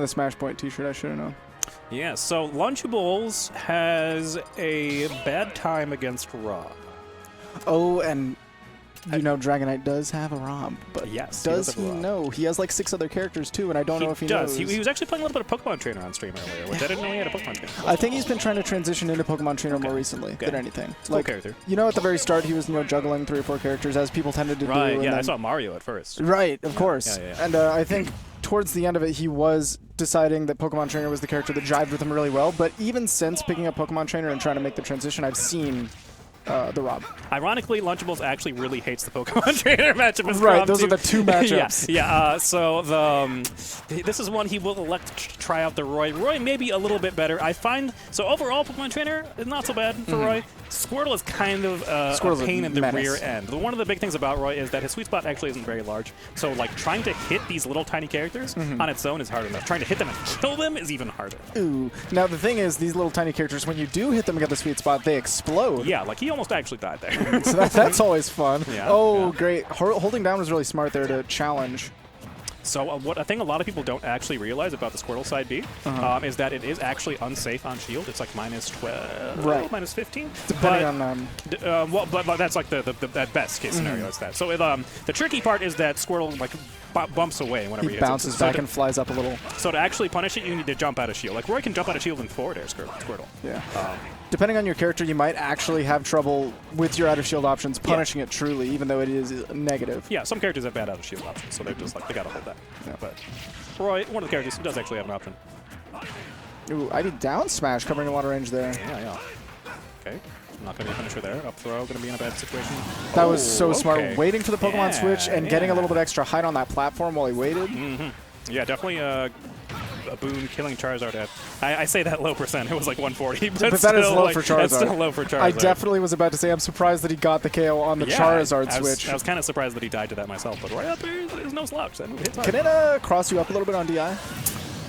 The Smash Point t-shirt, I should have known. Yeah, so Lunchables has a bad time against Rob. Oh, and you know Dragonite does have a Rob, but yes, does he know? He has like 6 other characters too, and I don't know if he knows. He was actually playing a little bit of Pokemon Trainer on stream earlier, which I didn't know he had a Pokemon Trainer. I think he's been trying to transition into Pokemon Trainer more recently than anything. It's a cool character. You know, at the very start, he was juggling 3 or 4 characters, as people tended to do. Right, yeah, then, I saw Mario at first. Right, of course. Yeah. And I think towards the end of it, he was deciding that Pokemon Trainer was the character that jived with him really well, but even since picking up Pokemon Trainer and trying to make the transition, I've seen the Rob. Ironically, Lunchables actually really hates the Pokemon Trainer matchup. Right, those are the 2 matchups. So this is one he will elect to try out the Roy. Roy may be a little bit better. I find, so overall, Pokemon Trainer is not so bad for Roy. Squirtle is kind of a pain in the rear end. One of the big things about Roy is that his sweet spot actually isn't very large. So like trying to hit these little tiny characters on its own is hard enough. Trying to hit them and kill them is even harder. Ooh. Now the thing is, these little tiny characters, when you do hit them and get the sweet spot, they explode. Yeah, like he almost actually died there. So that's always fun. Yeah, great. Holding down was really smart there to challenge. So what I think a lot of people don't actually realize about the Squirtle side B is that it is actually unsafe on shield. It's like -12, right. -15, depending on. But that's like the best case scenario. It's that. So the tricky part is that Squirtle like bumps away whenever he bounces back and flies up a little. So to actually punish it, you need to jump out of shield. Like Roy can jump out of shield in forward air Squirtle. Yeah. Depending on your character, you might actually have trouble with your out-of-shield options punishing it truly, even though it is negative. Yeah, some characters have bad out-of-shield options, so they're just like, they gotta hold that. Yeah. But Roy, one of the characters, does actually have an option. Ooh, ID down smash covering a lot of range there. Yeah. Okay. Not going to be a finisher there. Up throw, going to be in a bad situation. That was so smart. Waiting for the Pokemon switch and getting a little bit extra height on that platform while he waited. Yeah, definitely a boon killing Charizard at. I say that low percent. It was like 140, but that is low for Charizard. That's still low for Charizard. I definitely was about to say I'm surprised that he got the KO on the Charizard switch. I was kind of surprised that he died to that myself, but right up there, there's no slouch. Can it cross you up a little bit on DI?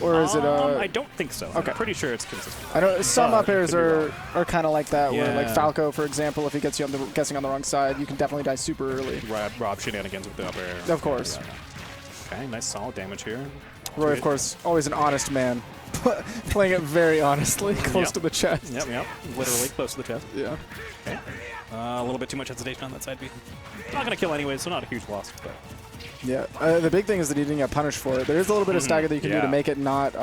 Or is it I don't think so. Okay. I'm pretty sure it's consistent. I know some up airs are kind of like that, where like Falco, for example, if he gets you guessing on the wrong side, you can definitely die super early. Rob shenanigans with the up air. Of course. Okay, nice solid damage here. Roy, of course, always an honest man. Playing it very honestly, close to the chest. Yep. Literally close to the chest. Yeah. Okay. A little bit too much hesitation on that side B. Not going to kill anyways, so not a huge loss. But. Yeah, the big thing is that he didn't get punished for it. There is a little bit of stagger that you can do to make it not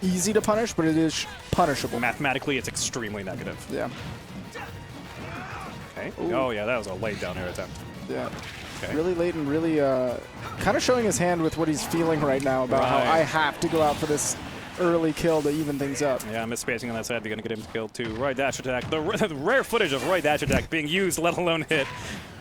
easy to punish, but it is punishable. Mathematically, it's extremely negative. Yeah. Okay. Ooh. Oh, yeah, that was a late down air attempt. Yeah. Okay. Really late and really kind of showing his hand with what he's feeling right now about how I have to go out for this early kill to even things up. Yeah, misspacing on that side. They're going to get him killed too. Roy dash attack. The rare footage of Roy dash attack being used, let alone hit.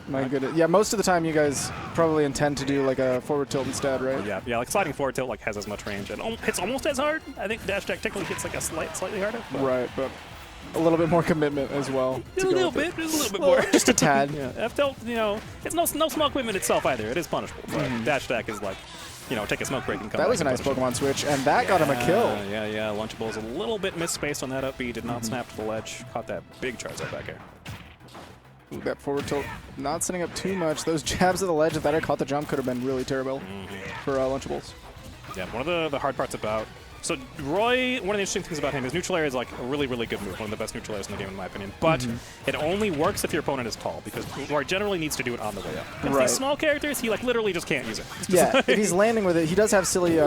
My goodness. Yeah, most of the time you guys probably intend to do like a forward tilt instead, right? Yeah, like sliding forward tilt like has as much range and hits almost as hard. I think dash attack technically hits like a slightly harder. But. Right, but a little bit more commitment as well. Just a little bit more. Just a tad. Yeah, F tilt, it's no small equipment itself either. It is punishable. But dash attack is like, take a smoke break and come back. That was a nice Pokemon switch, and that got him a kill. Yeah. Lunchables a little bit misspaced on that up B. Did not snap to the ledge. Caught that big Charizard back air. Ooh, that forward tilt not setting up too much. Those jabs at the ledge, if that had caught the jump, could have been really terrible for Lunchables. Yeah, one of the hard parts about... So Roy, one of the interesting things about him is neutral air is like a really, really good move, one of the best neutral airs in the game in my opinion. But it only works if your opponent is tall, because Roy generally needs to do it on the way up. If these small characters, he like literally just can't use it. Yeah, if he's landing with it, he does have silly,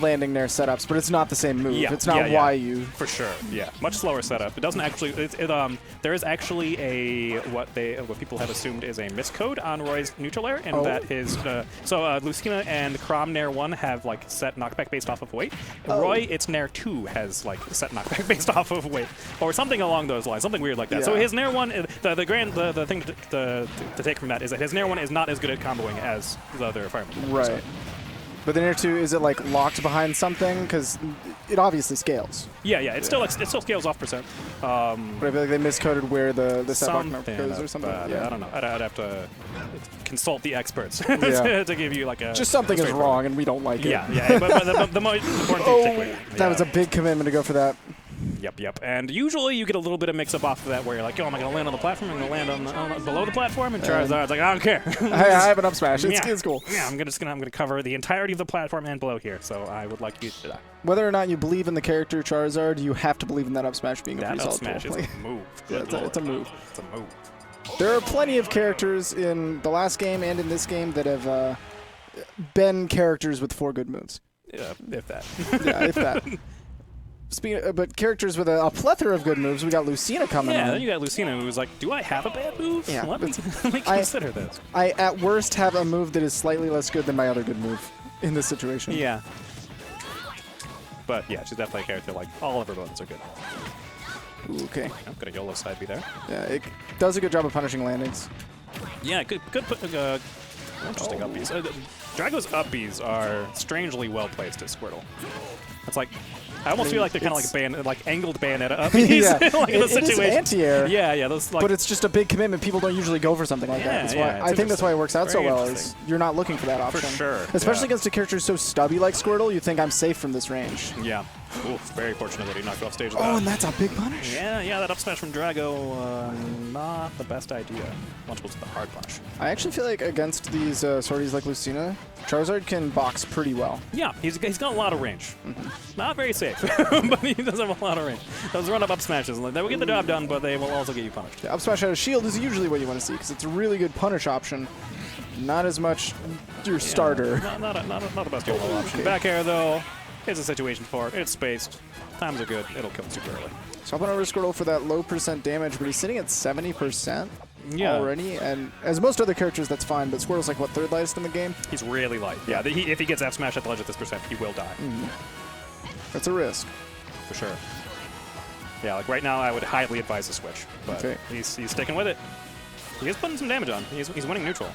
landing nair setups, but it's not the same move. Yeah, it's not YU. For sure, yeah. Much slower setup. It doesn't actually, there is actually a, what people have assumed is a miscode on Roy's neutral air, and that his, Lucina and Crom Nair 1 have like set knockback based off of weight. Roy, its Nair 2 has like set knockback based off of weight, or something along those lines, something weird like that. So his Nair 1, the thing to take from that is that his Nair 1 is not as good at comboing as the other Fire Emblem. Right. So. But the Nair 2, is it like locked behind something? Because it obviously scales. Yeah, it still scales off percent. But I feel like they miscoded where the setback goes or something. Yeah, I don't know. I'd have to consult the experts to give you like a... Just something is wrong and we don't like it. Yeah. But the more important thing to take away. That was a big commitment to go for that. Yep. And usually you get a little bit of mix-up off of that where you're like, oh, am I going to land on the platform? I'm going to land on below the platform? And Charizard's like, I don't care. I have an up smash. It's cool. Yeah, I'm gonna cover the entirety of the platform and below here, so I would like you to do that. Whether or not you believe in the character Charizard, you have to believe in that up smash being a free That up solid smash tool. is a move. Yeah, it's a move. It's a move. There are plenty of characters in the last game and in this game that have been characters with 4 good moves. Yeah, if that. Yeah, if that. But characters with a plethora of good moves. We got Lucina coming in. Yeah, then you got Lucina, who's like, do I have a bad move? Yeah, Let me consider this. I, at worst, have a move that is slightly less good than my other good move in this situation. Yeah. But yeah, she's definitely a character like all of her buttons are good. Ooh, okay. I'm gonna YOLO side B there. Yeah, it does a good job of punishing landings. Yeah, good interesting upbeats. Drago's upbeats are strangely well placed at Squirtle. It's like, I almost feel like they're kind of like angled Bayonetta upbeats. Yeah, like in the situation. It is anti-air. Yeah, those like. But it's just a big commitment. People don't usually go for something like that. That's why I think that's why it works out so well. Is you're not looking for that option. For sure. Especially against a character so stubby like Squirtle, you think I'm safe from this range. Yeah. Ooh, very fortunate that he knocked off stage. Oh, and that's a big punish. Yeah, that up smash from Drago, not the best idea. Lunchables with the hard punish. I actually feel like against these sorties like Lucina, Charizard can box pretty well. Yeah, he's got a lot of range. Not very safe, but he does have a lot of range. Those run-up smashes, they will get the job done, but they will also get you punished. The up smash out of shield is usually what you want to see because it's a really good punish option. Not as much your starter. Not the best YOLO option. Back air, though. Here's a situation for it. It's spaced. Times are good. It'll kill super early. So I'll put over Squirtle for that low % damage, but he's sitting at 70% already. And as most other characters, that's fine. But Squirtle's like, what, 3rd lightest in the game? He's really light. Yeah, if he gets F smash at the ledge at this %, he will die. That's a risk. For sure. Yeah, like right now, I would highly advise a switch. But he's sticking with it. He is putting some damage on. He's winning neutral.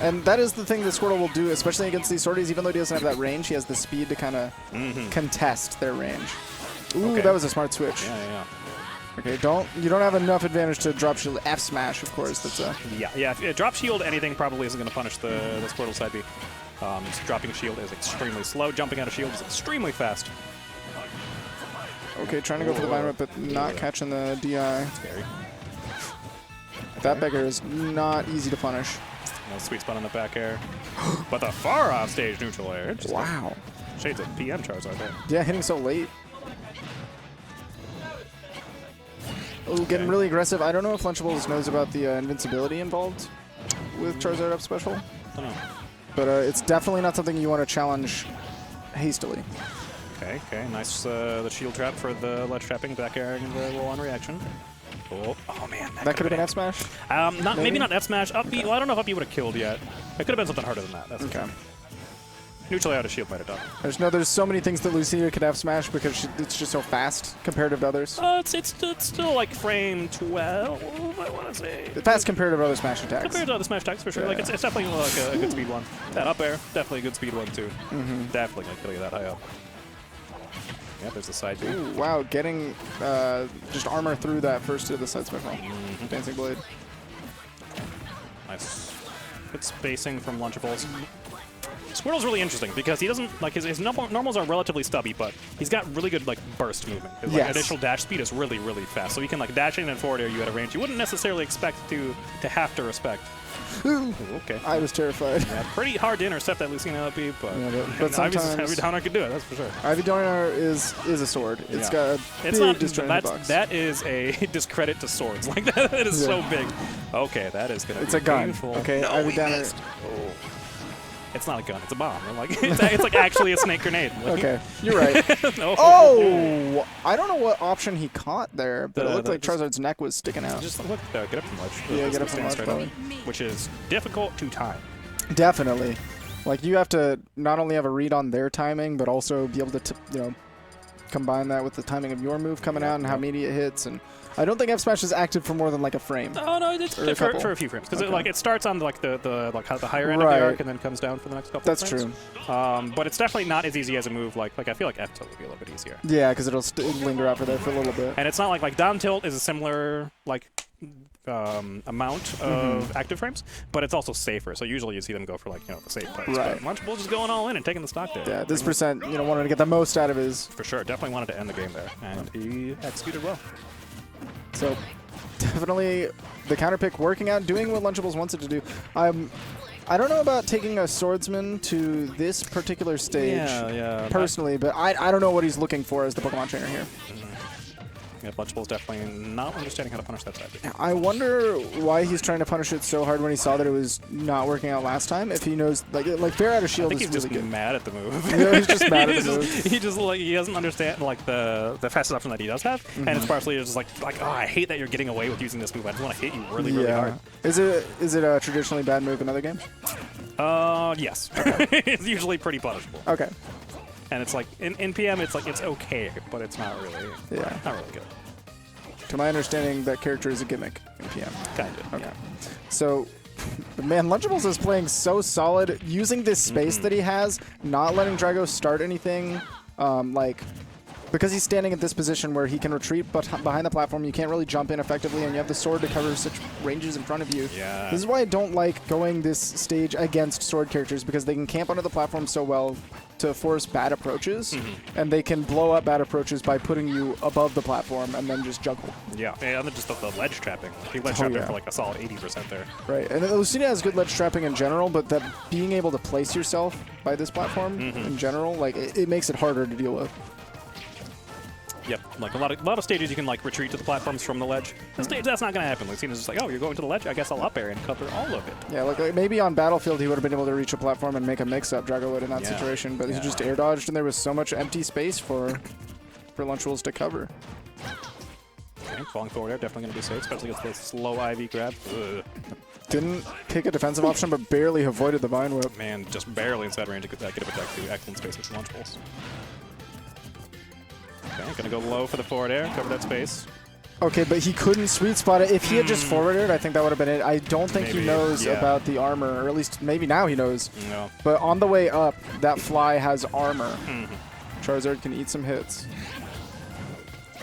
And that is the thing that Squirtle will do, especially against these sorties. Even though he doesn't have that range, he has the speed to kind of contest their range. Ooh, that was a smart switch. Yeah. Okay, you don't have enough advantage to drop shield F smash, of course. That's a If drop shield anything probably isn't going to punish the Squirtle side B. Dropping shield is extremely slow. Jumping out of shield is extremely fast. Okay, trying to go for the vine but not catching the DI. Scary. That beggar is not easy to punish. No sweet spot on the back air. But the far off stage neutral air. Wow. Shades of PM Charizard there. Yeah, hitting so late. Oh, getting really aggressive. I don't know if Lunchables knows about the invincibility involved with Charizard up special. I don't know. But it's definitely not something you want to challenge hastily. Okay. Nice the shield trap for the ledge trapping, back air and the roll on reaction. Oh man, that could have been F smash. Maybe not F smash. Up B. Well, I don't know if up B would have killed yet. It could have been something harder than that. That's okay. Neutral out of shield might have done. There's so many things that Lucina could F smash because it's just so fast compared to others. It's still like frame 12. I want to say. Fast compared to other smash attacks. Compared to other smash attacks for sure. Yeah. Like it's definitely like a good speed one. That up air, definitely a good speed one too. Definitely gonna kill you that high up. Yeah, there's the side B. Ooh, wow, getting just armor through that first to the side special. Dancing Blade. Nice. Good spacing from Lunchables. Squirtle's really interesting because he doesn't, like, his normals are relatively stubby, but he's got really good, like, burst movement. His initial dash speed is really, really fast. So he can, like, dash in and forward air you at a range you wouldn't necessarily expect to have to respect. Ooh, okay. I was terrified. Yeah, pretty hard to intercept that Lucina LP, but, but sometimes Ivy Downer could do it, that's for sure. Ivy Downer is a sword. It's got a big disjointed box. That is a discredit to swords. Like, that is so big. Okay, that is going to be It's a gun. painful. Okay, no, Ivy Downer. It's not a gun, it's a bomb. Like, it's like actually a snake grenade. Like, okay, you're right. No. Oh! I don't know what option he caught there, but it looked like Charizard's neck was sticking out. Just look, get up from ledge. Yeah, get up from ledge, probably. Which is difficult to time. Definitely. Like, you have to not only have a read on their timing, but also be able to, combine that with the timing of your move coming out and how meaty it hits. And I don't think F Smash is active for more than like a frame. Oh no, it's for a few frames because it starts on like the higher end of the arc and then comes down for the next couple. That's of frames. true. But it's definitely not as easy as a move like I feel like F tilt would be a little bit easier. Yeah, because it'll linger out for there for a little bit. And it's not like down tilt is a similar amount of active frames, but it's also safer. So usually you see them go for like the safe plays. Right. But Lunchables just going all in and taking the stock there. Yeah, this percent, wanted to get the most out of his. For sure, definitely wanted to end the game there, and he executed well. So definitely the counter pick working out, doing what Lunchables wants it to do. I don't know about taking a swordsman to this particular stage personally, but I don't know what he's looking for as the Pokemon trainer here. Yeah, Lunchables definitely not understanding how to punish that side. I wonder why he's trying to punish it so hard when he saw that it was not working out last time. If he knows, like Fair Out of Shield I think is he's really just good. mad at the move. He's just mad at the move. He doesn't understand like the fastest option that he does have, and it's partially just like oh, I hate that you're getting away with using this move. I just want to hit you really hard. Is it a traditionally bad move in other games? Yes. Okay. It's usually pretty punishable. Okay. And it's like in PM, it's like it's okay, but it's not really. Yeah. Not really good. To my understanding, that character is a gimmick in PM. Kind of. Okay. Yeah. So, man, Lunchables is playing so solid, using this space that he has, not letting Drago start anything, because he's standing at this position where he can retreat but behind the platform, you can't really jump in effectively, and you have the sword to cover such ranges in front of you. Yeah. This is why I don't like going this stage against sword characters, because they can camp under the platform so well to force bad approaches, and they can blow up bad approaches by putting you above the platform and then just juggle. Yeah, and then just the ledge trapping. He ledge trapped there for like a solid 80% there. Right, and Lucina has good ledge trapping in general, but that being able to place yourself by this platform in general, like it makes it harder to deal with. Yep, like a lot of stages you can like retreat to the platforms from the ledge. This stage that's not gonna happen. Lucina's just like, oh, you're going to the ledge. I guess I'll up air and cover all of it. Yeah, like maybe on Battlefield he would have been able to reach a platform and make a mix-up, Drago would in that situation, but he just air dodged, and there was so much empty space for Lunchables to cover. Okay, falling forward there, definitely gonna be safe, especially against the slow IV grab. Ugh. Didn't pick a defensive option, but barely avoided the Vine Whip. Man, just barely inside range to get a attack to excellent space with Lunchables. Okay, gonna go low for the forward air, cover that space. Okay, but he couldn't sweet spot it. If he had just forwarded, I think that would have been it. I don't think he knows about the armor, or at least maybe now he knows. No. But on the way up, that fly has armor. Charizard can eat some hits.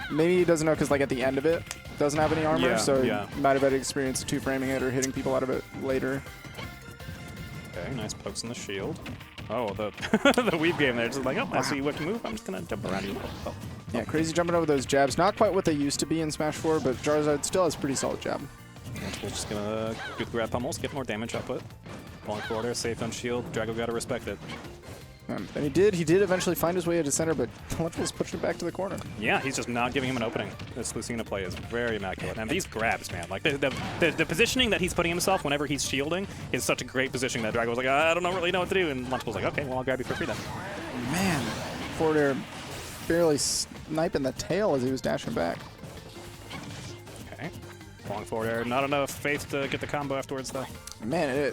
Maybe he doesn't know because like at the end of it, doesn't have any armor, so he might have had experience two-framing it or hitting people out of it later. Okay, nice pokes in the shield. Oh, the the weave game there, just like, oh, I see you can move, I'm just gonna jump around you. Oh. Yeah, crazy jumping over those jabs. Not quite what they used to be in Smash 4, but Charizard still has pretty solid jab. We're just gonna do the grab pummels, get more damage output. Falling forward there, safe on shield. Drago gotta respect it. And he did eventually find his way into center, but Lunchables pushed it back to the corner. Yeah, he's just not giving him an opening. This Lucina play is very immaculate. And these grabs, man, like the positioning that he's putting himself whenever he's shielding is such a great positioning that Drago was like, I don't really know what to do. And Lunchables like, okay, well, I'll grab you for free then. Man, forward air barely sniping the tail as he was dashing back. Okay, falling forward air. Not enough faith to get the combo afterwards, though. Man,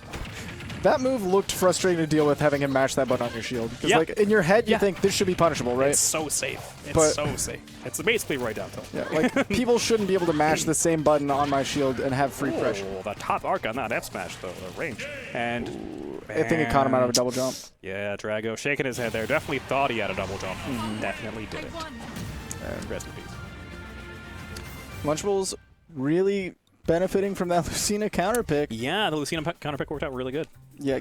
that move looked frustrating to deal with, having him mash that button on your shield. Because like in your head, you think this should be punishable, right? It's so safe. It's so safe. It's basically right down to yeah, like people shouldn't be able to mash the same button on my shield and have free pressure. The top arc on that F smash, though, the range. And I think it caught him out of a double jump. Yeah, Drago shaking his head there. Definitely thought he had a double jump. Definitely didn't. And rest in peace. Lunchables really benefiting from that Lucina counter pick. Yeah, the Lucina counter pick worked out really good. Yeah.